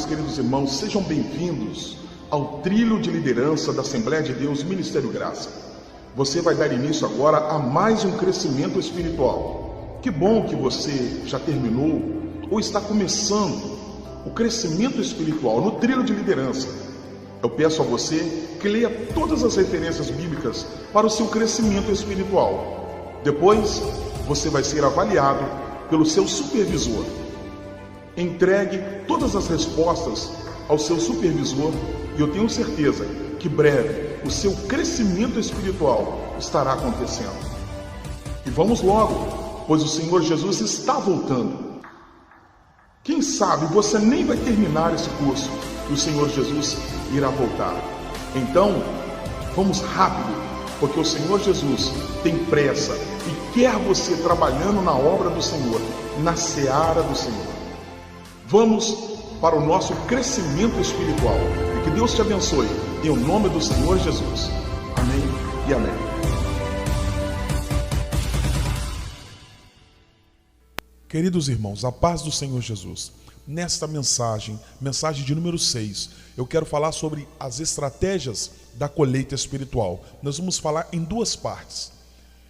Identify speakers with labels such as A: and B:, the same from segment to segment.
A: meus queridos irmãos, sejam bem-vindos ao trilho de liderança da Assembleia de Deus Ministério Graça. Você vai dar início agora a mais um crescimento espiritual. Que bom que você já terminou ou está começando o crescimento espiritual no trilho de liderança. Eu peço a você que leia todas as referências bíblicas para o seu crescimento espiritual. Depois, você vai ser avaliado pelo seu supervisor. Entregue todas as respostas ao seu supervisor e eu tenho certeza que breve o seu crescimento espiritual estará acontecendo. E vamos logo, pois o Senhor Jesus está voltando. Quem sabe você nem vai terminar esse curso e o Senhor Jesus irá voltar. Então, vamos rápido, porque o Senhor Jesus tem pressa e quer você trabalhando na obra do Senhor, na seara do Senhor. Vamos para o nosso crescimento espiritual. E que Deus te abençoe, em o nome do Senhor Jesus. Amém e amém.
B: Queridos irmãos, a paz do Senhor Jesus. Nesta mensagem de número 6, eu quero falar sobre as estratégias da colheita espiritual. Nós vamos falar em duas partes.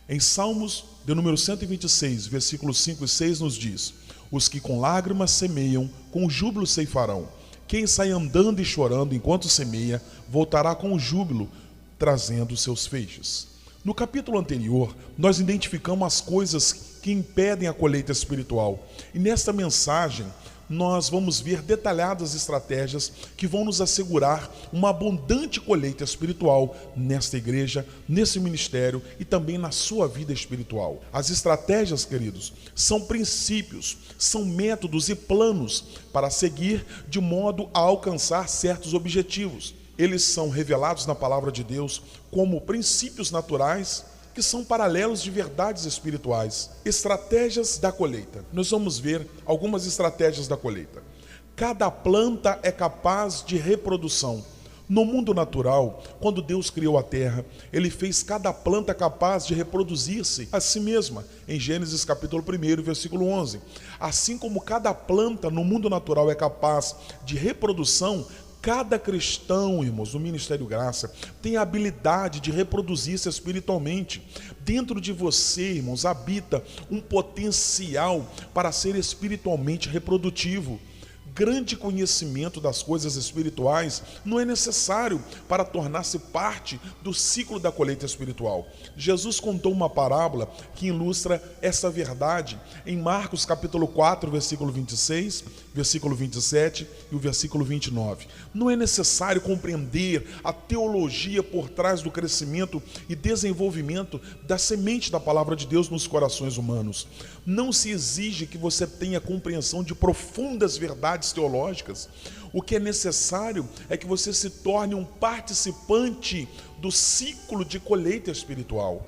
B: Em Salmos, de número 126, versículos 5 e 6, nos diz: os que com lágrimas semeiam, com júbilo ceifarão. Quem sai andando e chorando enquanto semeia, voltará com júbilo, trazendo seus feixes. No capítulo anterior, nós identificamos as coisas que impedem a colheita espiritual. E nesta mensagem, nós vamos ver detalhadas estratégias que vão nos assegurar uma abundante colheita espiritual nesta igreja, nesse ministério e também na sua vida espiritual. As estratégias, queridos, são princípios, são métodos e planos para seguir de modo a alcançar certos objetivos. Eles são revelados na palavra de Deus como princípios naturais que são paralelos de verdades espirituais. Estratégias da colheita. Nós vamos ver algumas estratégias da colheita. Cada planta é capaz de reprodução. No mundo natural, quando Deus criou a terra, Ele fez cada planta capaz de reproduzir-se a si mesma. Em Gênesis capítulo 1, versículo 11. Assim como cada planta no mundo natural é capaz de reprodução, cada cristão, irmãos, no Ministério Graça, tem a habilidade de reproduzir-se espiritualmente. Dentro de você, irmãos, habita um potencial para ser espiritualmente reprodutivo. Grande conhecimento das coisas espirituais não é necessário para tornar-se parte do ciclo da colheita espiritual. Jesus contou uma parábola que ilustra essa verdade em Marcos capítulo 4, versículo 26, versículo 27 e o versículo 29. Não é necessário compreender a teologia por trás do crescimento e desenvolvimento da semente da palavra de Deus nos corações humanos. Não se exige que você tenha compreensão de profundas verdades teológicas. O que é necessário é que você se torne um participante do ciclo de colheita espiritual.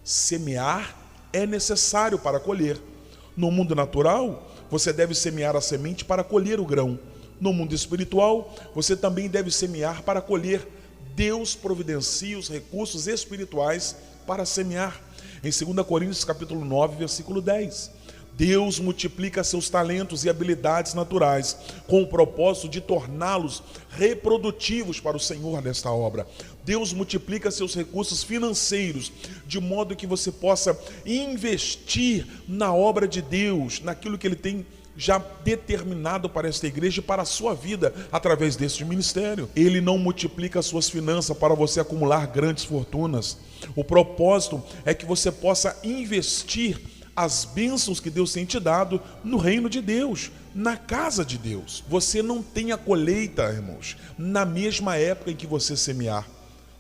B: Semear é necessário para colher. No mundo natural, você deve semear a semente para colher o grão. No mundo espiritual, você também deve semear para colher. Deus providencia os recursos espirituais para semear. Em 2 Coríntios capítulo 9, versículo 10. Deus multiplica seus talentos e habilidades naturais com o propósito de torná-los reprodutivos para o Senhor nesta obra. Deus multiplica seus recursos financeiros de modo que você possa investir na obra de Deus, naquilo que Ele tem já determinado para esta igreja e para a sua vida através deste ministério. Ele não multiplica as suas finanças para você acumular grandes fortunas. O propósito é que você possa investir as bênçãos que Deus tem te dado no reino de Deus, na casa de Deus. Você não tem a colheita, irmãos, na mesma época em que você semear.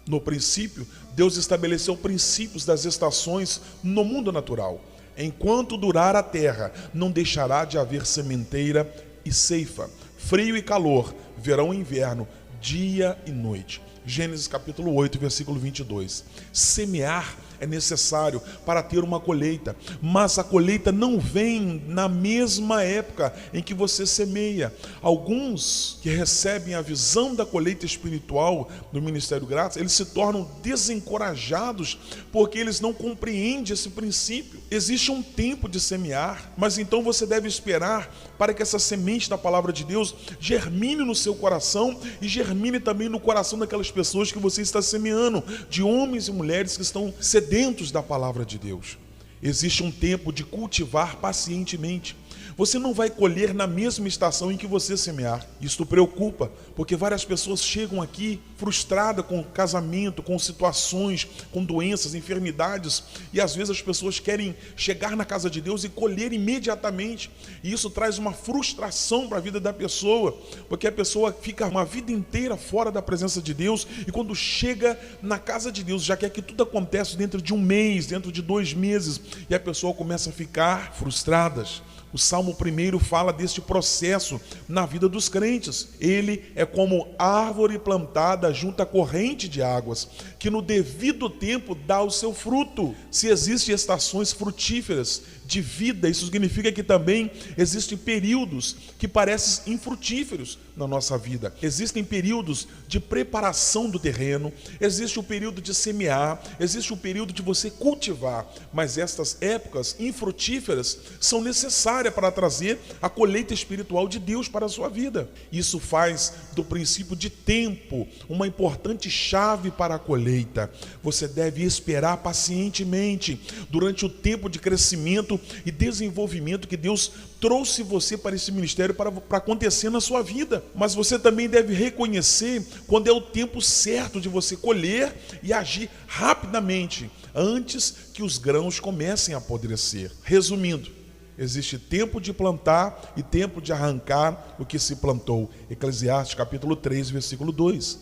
B: No princípio, Deus estabeleceu princípios das estações no mundo natural. Enquanto durar a terra, não deixará de haver sementeira e ceifa, frio e calor, verão e inverno, dia e noite. Gênesis capítulo 8, versículo 22. Semear é necessário para ter uma colheita, mas a colheita não vem na mesma época em que você semeia. Alguns que recebem a visão da colheita espiritual do Ministério Graça, eles se tornam desencorajados porque eles não compreendem esse princípio. Existe um tempo de semear, mas então você deve esperar para que essa semente da palavra de Deus germine no seu coração e germine também no coração daquelas pessoas que você está semeando, de homens e mulheres que estão sedentos da palavra de Deus. Existe um tempo de cultivar pacientemente. Você não vai colher na mesma estação em que você semear. Isso preocupa, porque várias pessoas chegam aqui frustradas com casamento, com situações, com doenças, enfermidades, e às vezes as pessoas querem chegar na casa de Deus e colher imediatamente, e isso traz uma frustração para a vida da pessoa, porque a pessoa fica uma vida inteira fora da presença de Deus, e quando chega na casa de Deus, já quer que tudo aconteça dentro de um mês, dentro de 2 meses, e a pessoa começa a ficar frustrada. O Salmo 1 fala deste processo na vida dos crentes. Ele é como árvore plantada junto à corrente de águas, que no devido tempo dá o seu fruto. Se existem estações frutíferas de vida, isso significa que também existem períodos que parecem infrutíferos na nossa vida. Existem períodos de preparação do terreno, existe o período de semear, existe o período de você cultivar, mas estas épocas infrutíferas são necessárias para trazer a colheita espiritual de Deus para a sua vida. Isso faz do princípio de tempo uma importante chave para a colheita. Você deve esperar pacientemente durante o tempo de crescimento e desenvolvimento que Deus trouxe você para esse ministério para acontecer na sua vida. Mas você também deve reconhecer quando é o tempo certo de você colher e agir rapidamente, antes que os grãos comecem a apodrecer. Resumindo, existe tempo de plantar e tempo de arrancar o que se plantou. Eclesiastes capítulo 3, versículo 2.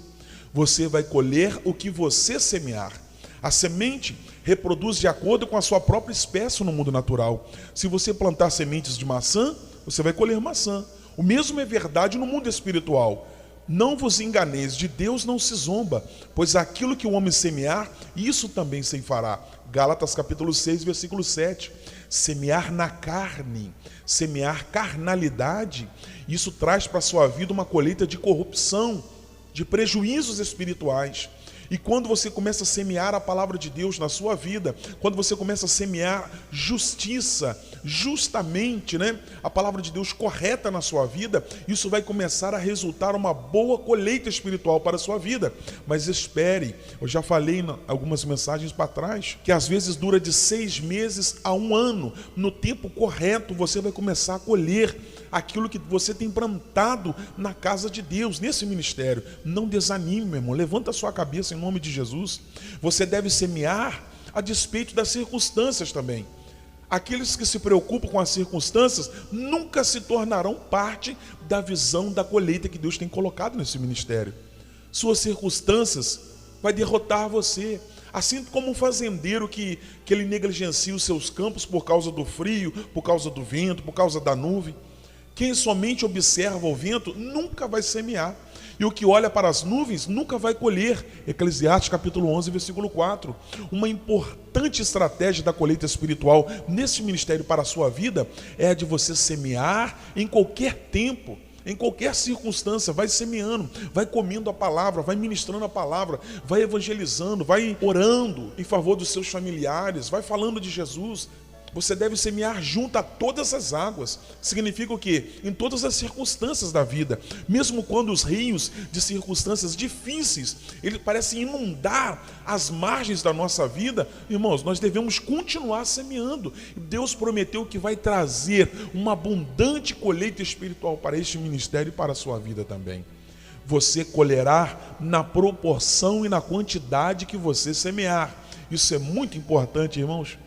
B: Você vai colher o que você semear. A semente reproduz de acordo com a sua própria espécie no mundo natural. Se você plantar sementes de maçã, você vai colher maçã. O mesmo é verdade no mundo espiritual. Não vos enganeis, de Deus não se zomba, pois aquilo que o homem semear, isso também se fará. Gálatas capítulo 6, versículo 7. Semear na carne, semear carnalidade, isso traz para a sua vida uma colheita de corrupção, de prejuízos espirituais. E quando você começa a semear a palavra de Deus na sua vida, quando você começa a semear justiça, justamente, a palavra de Deus correta na sua vida, isso vai começar a resultar uma boa colheita espiritual para a sua vida. Mas espere, eu já falei em algumas mensagens para trás, que às vezes dura de 6 meses a 1 ano. No tempo correto você vai começar a colher aquilo que você tem plantado na casa de Deus, nesse ministério. Não desanime, meu irmão, levanta a sua cabeça em nome de Jesus. Você deve semear a despeito das circunstâncias também. Aqueles que se preocupam com as circunstâncias nunca se tornarão parte da visão da colheita que Deus tem colocado nesse ministério. Suas circunstâncias vai derrotar você. Assim como um fazendeiro que ele negligencia os seus campos por causa do frio, por causa do vento, por causa da nuvem. Quem somente observa o vento nunca vai semear, e o que olha para as nuvens nunca vai colher. Eclesiastes capítulo 11, versículo 4. Uma importante estratégia da colheita espiritual nesse ministério para a sua vida é a de você semear em qualquer tempo, em qualquer circunstância. Vai semeando, vai comendo a palavra, vai ministrando a palavra, vai evangelizando, vai orando em favor dos seus familiares, vai falando de Jesus. Você deve semear junto a todas as águas. Significa o quê? Em todas as circunstâncias da vida. Mesmo quando os rios de circunstâncias difíceis, ele parece inundar as margens da nossa vida, irmãos, nós devemos continuar semeando. Deus prometeu que vai trazer uma abundante colheita espiritual para este ministério e para a sua vida também. Você colherá na proporção e na quantidade que você semear. Isso é muito importante, irmãos.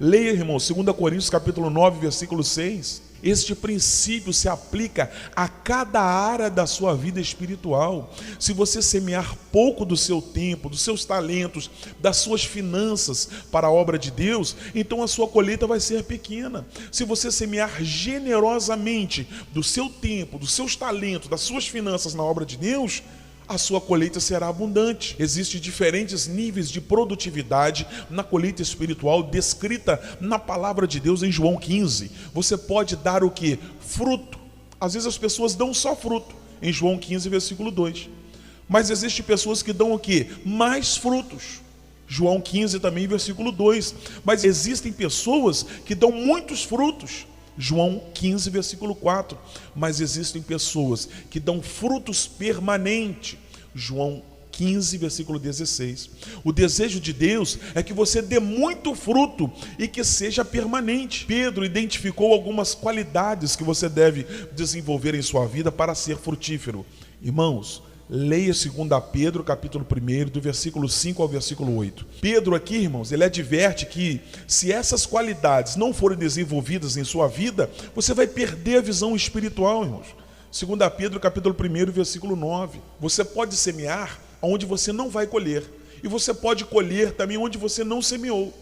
B: Leia, irmão, 2 Coríntios capítulo 9, versículo 6. Este princípio se aplica a cada área da sua vida espiritual. Se você semear pouco do seu tempo, dos seus talentos, das suas finanças para a obra de Deus, então a sua colheita vai ser pequena. Se você semear generosamente do seu tempo, dos seus talentos, das suas finanças na obra de Deus, a sua colheita será abundante. Existem diferentes níveis de produtividade na colheita espiritual descrita na palavra de Deus em João 15. Você pode dar o que? Fruto. Às vezes as pessoas dão só fruto, em João 15, versículo 2. Mas existem pessoas que dão o que? Mais frutos. João 15 também, versículo 2. Mas existem pessoas que dão muitos frutos. João 15, versículo 4. Mas existem pessoas que dão frutos permanentes. João 15, versículo 16. O desejo de Deus é que você dê muito fruto e que seja permanente. Pedro identificou algumas qualidades que você deve desenvolver em sua vida para ser frutífero. Irmãos, leia 2 Pedro, capítulo 1, do versículo 5 ao versículo 8. Pedro aqui, irmãos, ele adverte que se essas qualidades não forem desenvolvidas em sua vida, você vai perder a visão espiritual, irmãos. 2 Pedro, capítulo 1, versículo 9. Você pode semear onde você não vai colher, e você pode colher também onde você não semeou.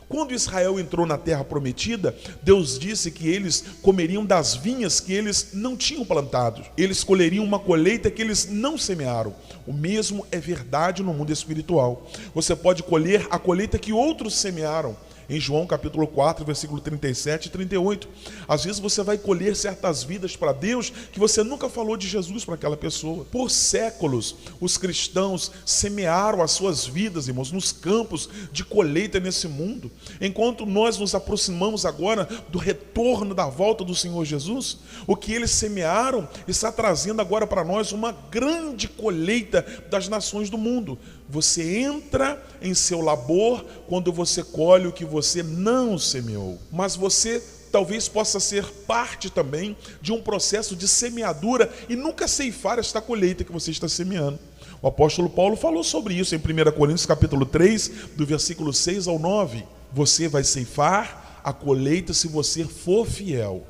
B: Quando Israel entrou na terra prometida, Deus disse que eles comeriam das vinhas que eles não tinham plantado. Eles colheriam uma colheita que eles não semearam. O mesmo é verdade no mundo espiritual. Você pode colher a colheita que outros semearam. Em João capítulo 4, versículo 37 e 38. Às vezes você vai colher certas vidas para Deus que você nunca falou de Jesus para aquela pessoa. Por séculos, os cristãos semearam as suas vidas, irmãos, nos campos de colheita nesse mundo. Enquanto nós nos aproximamos agora do retorno da volta do Senhor Jesus, o que eles semearam está trazendo agora para nós uma grande colheita das nações do mundo. Você entra em seu labor quando você colhe o que você não semeou. Mas você talvez possa ser parte também de um processo de semeadura e nunca ceifar esta colheita que você está semeando. O apóstolo Paulo falou sobre isso em 1 Coríntios capítulo 3, do versículo 6 ao 9. Você vai ceifar a colheita se você for fiel.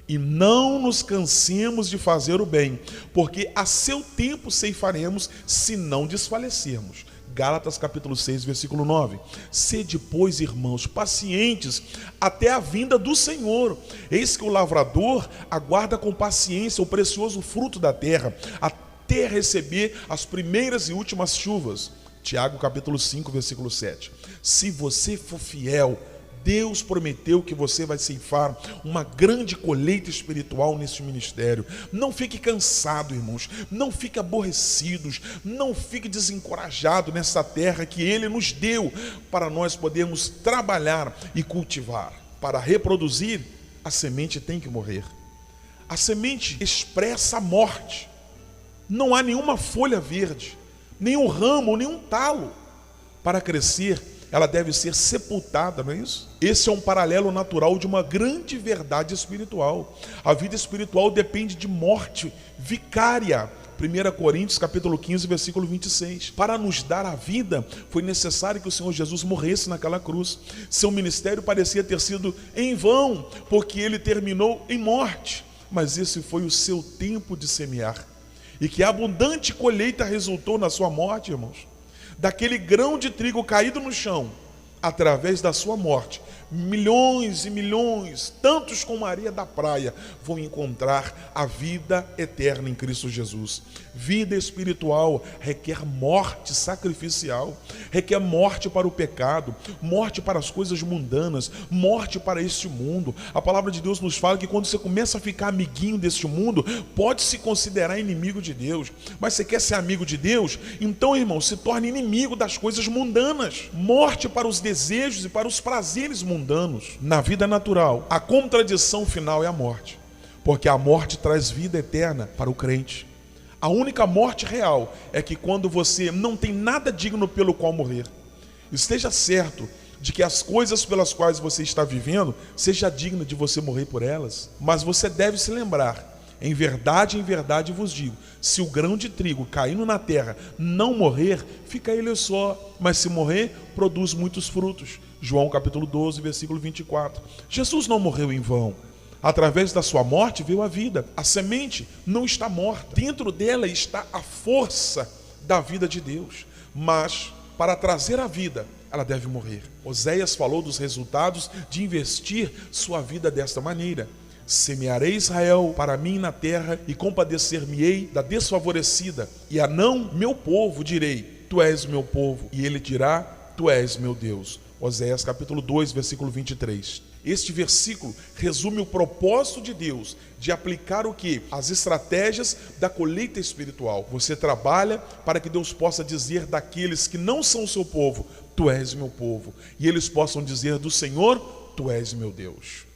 B: E não nos cansemos de fazer o bem, porque a seu tempo ceifaremos, se não desfalecermos. Gálatas capítulo 6, versículo 9. Sede, pois, irmãos, pacientes até a vinda do Senhor. Eis que o lavrador aguarda com paciência o precioso fruto da terra, até receber as primeiras e últimas chuvas. Tiago capítulo 5, versículo 7. Se você for fiel, Deus prometeu que você vai ceifar uma grande colheita espiritual nesse ministério. Não fique cansado, irmãos. Não fique aborrecidos. Não fique desencorajado nessa terra que Ele nos deu para nós podermos trabalhar e cultivar. Para reproduzir, a semente tem que morrer. A semente expressa a morte. Não há nenhuma folha verde, nenhum ramo, nenhum talo. Para crescer, ela deve ser sepultada, não é isso? Esse é um paralelo natural de uma grande verdade espiritual. A vida espiritual depende de morte vicária. 1 Coríntios capítulo 15, versículo 26. Para nos dar a vida, foi necessário que o Senhor Jesus morresse naquela cruz. Seu ministério parecia ter sido em vão, porque ele terminou em morte. Mas esse foi o seu tempo de semear. E que abundante colheita resultou na sua morte, irmãos. Daquele grão de trigo caído no chão, através da sua morte, milhões e milhões, tantos como a areia da praia, vão encontrar a vida eterna em Cristo Jesus. Vida espiritual requer morte sacrificial, requer morte para o pecado, morte para as coisas mundanas, morte para este mundo. A palavra de Deus nos fala que quando você começa a ficar amiguinho deste mundo, pode se considerar inimigo de Deus. Mas você quer ser amigo de Deus? Então, irmão, se torne inimigo das coisas mundanas. Morte para os desejos e para os prazeres mundanos. Na vida natural, a contradição final é a morte, porque a morte traz vida eterna para o crente. A única morte real é que quando você não tem nada digno pelo qual morrer. Esteja certo de que as coisas pelas quais você está vivendo, seja digna de você morrer por elas. Mas você deve se lembrar, em verdade vos digo, se o grão de trigo caindo na terra não morrer, fica ele só, mas se morrer, produz muitos frutos. João capítulo 12, versículo 24. Jesus não morreu em vão. Através da sua morte veio a vida. A semente não está morta. Dentro dela está a força da vida de Deus. Mas, para trazer a vida, ela deve morrer. Oséias falou dos resultados de investir sua vida desta maneira. Semearei Israel para mim na terra e compadecer-me-ei da desfavorecida. E a não meu povo direi, tu és meu povo. E ele dirá, tu és meu Deus. Oséias capítulo 2, versículo 23. Este versículo resume o propósito de Deus de aplicar o quê? As estratégias da colheita espiritual. Você trabalha para que Deus possa dizer daqueles que não são seu povo, tu és meu povo. E eles possam dizer do Senhor, tu és meu Deus.